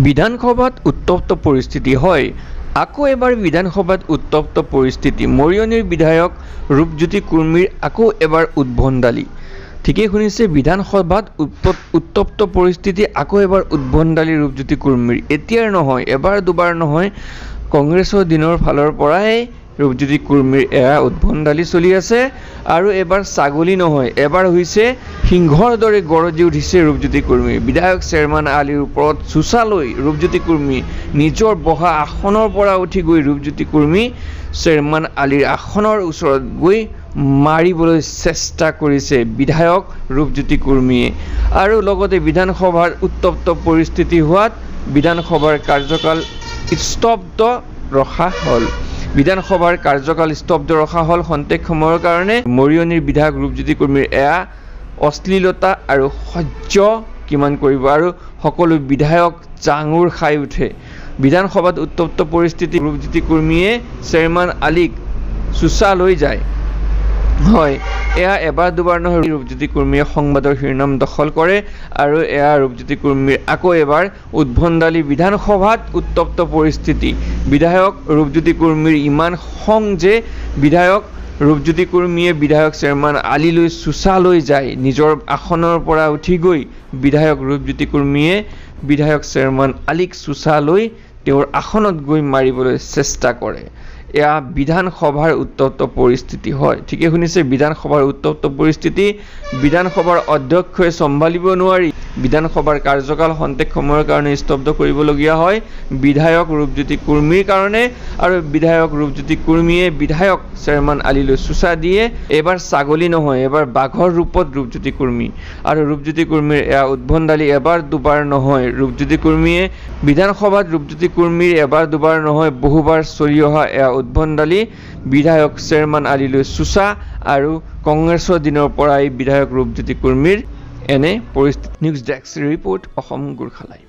বিধানসভাত উত্তপ্ত পৰিস্থিতি হয়। আকৌ এবাৰ বিধানসভাত উত্তপ্ত পৰিস্থিতি। মৰিয়নিৰ বিধায়ক ৰূপজ্যোতি কুৰ্মীৰ আকৌ এবাৰ উদ্ভণ্ডালি। ঠিকেই শুনিছে, বিধানসভাত উত্তপ্ত পৰিস্থিতি, আকৌ এবাৰ উদ্ভণ্ডালি ৰূপজ্যোতি কুৰ্মীৰ। এতিয়াৰ নহয়, এবাৰ দুবাৰ নহয়, কংগ্ৰেছৰ দিনৰ ফালৰ পৰাই ৰূপজ্যোতি কুৰ্মীৰ এয়া উদ্ভণ্ডালি চলি আছে। আৰু এবাৰ ছাগলী নহয়, এবাৰ হৈছে সিংহৰ দৰে গৰজি উঠিছে ৰূপজ্যোতি কুৰ্মী। বিধায়ক চেয়াৰমেন আলীৰ ওপৰত চোচা লৈ ৰূপজ্যোতি কুৰ্মী নিজৰ বহা আসনৰ পৰা উঠি গৈ ৰূপজ্যোতি কুৰ্মী চেয়াৰমেন আলীৰ আসনৰ ওচৰত গৈ মাৰিবলৈ চেষ্টা কৰিছে বিধায়ক ৰূপজ্যোতি কুৰ্মীয়ে। আৰু লগতে বিধানসভাৰ উত্তপ্ত পৰিস্থিতি হোৱাত বিধানসভাৰ কাৰ্যকাল স্তব্ধ ৰখা হ'ল। বিধানসভাৰ কাৰ্যকাল স্তব্ধ ৰখা হ'ল খন্তেক সময়ৰ কাৰণে। মৰিয়নিৰ বিধায়ক ৰূপজ্যোতি কুৰ্মীৰ এয়া অশ্লীলতা আৰু সহ্য কিমান কৰিব, আৰু সকলো বিধায়ক জাঙুৰ খাই উঠে। বিধানসভাত উত্তপ্ত পৰিস্থিতি, ৰূপজ্যোতি কুৰ্মীয়ে চেয়াৰমেন আলীক চোচা লৈ যায়। হয়, এয়া এবাৰ দুবাৰ নহয়, ৰূপজ্যোতি কুৰ্মীয়ে সংবাদৰ শিৰোনাম দখল কৰে। আৰু এয়া ৰূপজ্যোতি কুৰ্মীৰ আকৌ এবাৰ উদ্ভণ্ডালি। বিধানসভাত উত্তপ্ত পৰিস্থিতি। বিধায়ক ৰূপজ্যোতি কুৰ্মীৰ ইমান খং যে বিধায়ক ৰূপজ্যোতি কুৰ্মীয়ে বিধায়ক চেয়াৰমেন আলীলৈ চোচা লৈ যায়। নিজৰ আসনৰ পৰা উঠি গৈ বিধায়ক ৰূপজ্যোতি কুৰ্মীয়ে বিধায়ক চেয়াৰমেন আলীক চোচা লৈ তেওঁৰ আসনত গৈ মাৰিবলৈ চেষ্টা কৰে। এয়া বিধানসভাৰ উত্তপ্ত পৰিস্থিতি হয়। ঠিকে শুনিছে, বিধানসভাৰ উত্তপ্ত পৰিস্থিতি। বিধানসভাৰ অধ্যক্ষই চম্ভালিব নোৱাৰি বিধানসভাৰ কাৰ্যকাল খন্তেক সময়ৰ কাৰণে স্তব্ধ কৰিবলগীয়া হয় বিধায়ক ৰূপজ্যোতি কুৰ্মীৰ কাৰণে। আৰু বিধায়ক ৰূপজ্যোতি কুৰ্মীয়ে বিধায়ক চেয়াৰমেন আলীলৈ চোচা দিয়ে। এবাৰ ছাগলী নহয়, এবাৰ বাঘৰ ৰূপত ৰূপজ্যোতি কুৰ্মী। আৰু ৰূপজ্যোতি কুৰ্মীৰ এয়া উদ্ভণ্ডালি এবাৰ দুবাৰ নহয়। ৰূপজ্যোতি কুৰ্মীয়ে বিধানসভাত ৰূপজ্যোতি কুৰ্মীৰ এবাৰ দুবাৰ নহয়, বহুবাৰ চলি অহা এয়া উদ্ভণ্ডালি। বিধায়ক চেয়াৰমেন আলীলৈ চোচা আৰু কংগ্ৰেছৰ দিনৰ পৰাই বিধায়ক ৰূপজ্যোতি কুৰ্মীৰ এনে পৰিস্থিতি। News desk report, Assam Gorkha live.